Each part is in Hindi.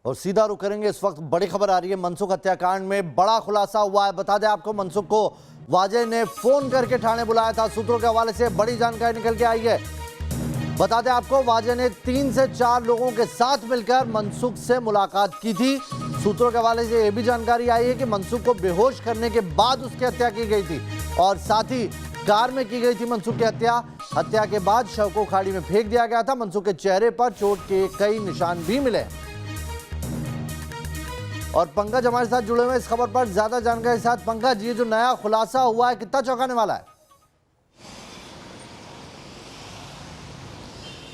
और सीधा रुख करेंगे। इस वक्त बड़ी खबर आ रही है, मनसुख हत्याकांड में बड़ा खुलासा हुआ है। बता दें आपको, मनसुख को वाजे ने फोन करके थाने बुलाया था। सूत्रों के हवाले से बड़ी जानकारी निकल के आई है। बता दें आपको, वाजे ने 3 से 4 लोगों के साथ मिलकर मनसुख से मुलाकात की थी। सूत्रों के हवाले से यह भी जानकारी आई है कि मनसुख को बेहोश करने के बाद उसकी हत्या की गई थी और साथ ही कार में की गई थी मनसुख की हत्या। हत्या के बाद शव को खाड़ी में फेंक दिया गया था। मनसुख के चेहरे पर चोट के कई निशान भी मिले। और पंकज हमारे साथ जुड़े हुए इस खबर पर ज्यादा जानकारी के साथ। पंकज, ये जो नया खुलासा हुआ है कितना चौंकाने वाला है?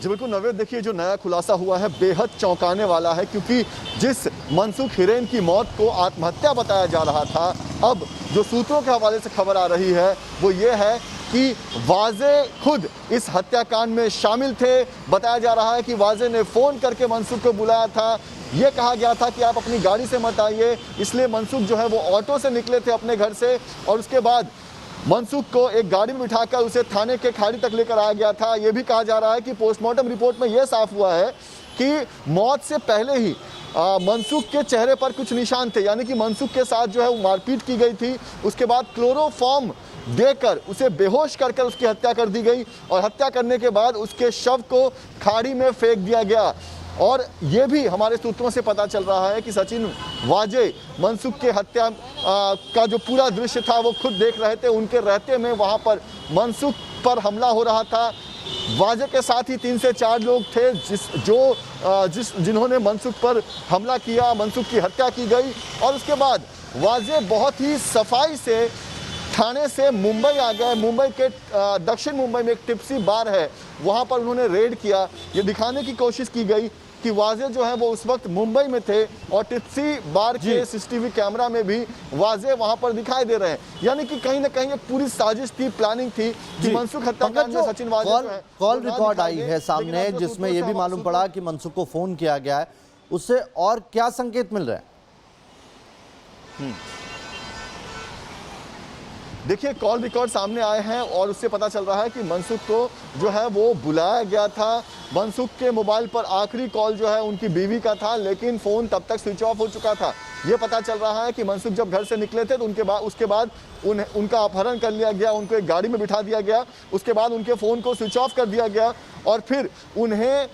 जी बिल्कुल नवेद, देखिए जो नया खुलासा हुआ है बेहद चौंकाने वाला है, क्योंकि जिस मनसुख हिरेन की मौत को आत्महत्या बताया जा रहा था, अब जो सूत्रों के हवाले से खबर आ रही है वो ये है कि वाजे खुद इस हत्याकांड में शामिल थे। बताया जा रहा है कि वाजे ने फ़ोन करके मनसुख को बुलाया था। ये कहा गया था कि आप अपनी गाड़ी से मत आइए, इसलिए मनसुख जो है वो ऑटो से निकले थे अपने घर से और उसके बाद मनसुख को एक गाड़ी में बिठाकर उसे थाने के खाड़ी तक लेकर आया गया था। ये भी कहा जा रहा है कि पोस्टमार्टम रिपोर्ट में यह साफ हुआ है कि मौत से पहले ही मनसुख के चेहरे पर कुछ निशान थे, यानी कि मनसुख के साथ जो है वो मारपीट की गई थी। उसके बाद क्लोरोफॉर्म देकर उसे बेहोश कर उसकी हत्या कर दी गई और हत्या करने के बाद उसके शव को खाड़ी में फेंक दिया गया। और ये भी हमारे सूत्रों से पता चल रहा है कि सचिन वाजे मनसुख के हत्या का जो पूरा दृश्य था वो खुद देख रहे थे। उनके रहते में वहाँ पर मनसुख पर हमला हो रहा था। वाजे के साथ ही 3 से 4 लोग थे जिन्होंने मनसुख पर हमला किया, मनसुख की हत्या की गई। और उसके बाद वाजे बहुत ही सफाई से थाने से मुंबई आ गए। मुंबई के दक्षिण मुंबई में एक टिप्सी बार है, वहाँ पर उन्होंने रेड किया। ये दिखाने की कोशिश की गई कि वाजे जो है वो उस वक्त मुंबई में थे और टिप्सी बार के सीसीटीवी कैमरा में भी वाजे वहाँ पर दिखाई दे रहे हैं। यानी कि कहीं ना कहीं एक पूरी साजिश थी, प्लानिंग थी कि मनसुख हत्याकांड में सचिन वाजे कॉल रिकॉर्ड आई है सामने, जिसमें यह भी मालूम पड़ा कि मनसुख को फोन किया गया है। उससे और क्या संकेत मिल रहे हैं? देखिए, कॉल रिकॉर्ड सामने आए हैं और उससे पता चल रहा है कि मनसुख को जो है वो बुलाया गया था। मनसुख के मोबाइल पर आखिरी कॉल जो है उनकी बीवी का था, लेकिन फ़ोन तब तक स्विच ऑफ हो चुका था। ये पता चल रहा है कि मनसुख जब घर से निकले थे तो उसके बाद उनका अपहरण कर लिया गया, उनको एक गाड़ी में बिठा दिया गया। उसके बाद उनके फ़ोन को स्विच ऑफ कर दिया गया और फिर उन्हें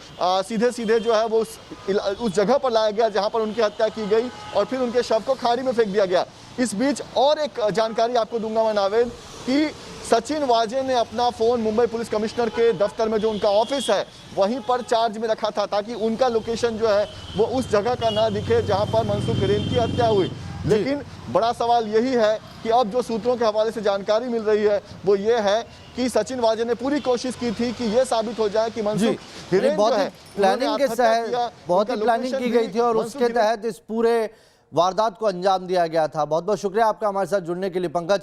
सीधे सीधे जो है वो उस जगह पर लाया गया जहाँ पर उनकी हत्या की गई और फिर उनके शव को खाड़ी में फेंक दिया गया। इस बीच और एक जानकारी आपको दूंगा मैं नावेद, कि सचिन वाजे ने अपना फ़ोन मुंबई पुलिस कमिश्नर के दफ्तर में जो उनका ऑफिस है वहीं पर चार्ज में रखा था, ताकि उनका लोकेशन जो है वो उस जगह का ना दिखे जहां पर मनसुख हिरेन की हत्या हुई। लेकिन बड़ा सवाल यही है कि अब जो सूत्रों के हवाले से जानकारी मिल रही है वो ये है कि सचिन वाजे ने पूरी कोशिश की थी कि ये साबित हो जाए कि मनसुख हिरेन जो है प्लानिंग के तहत बहुत ही प्लानिंग की गई थी और उसके तहत इस पूरे वारदात को अंजाम दिया गया था। बहुत बहुत शुक्रिया आपका हमारे साथ जुड़ने के लिए पंकज।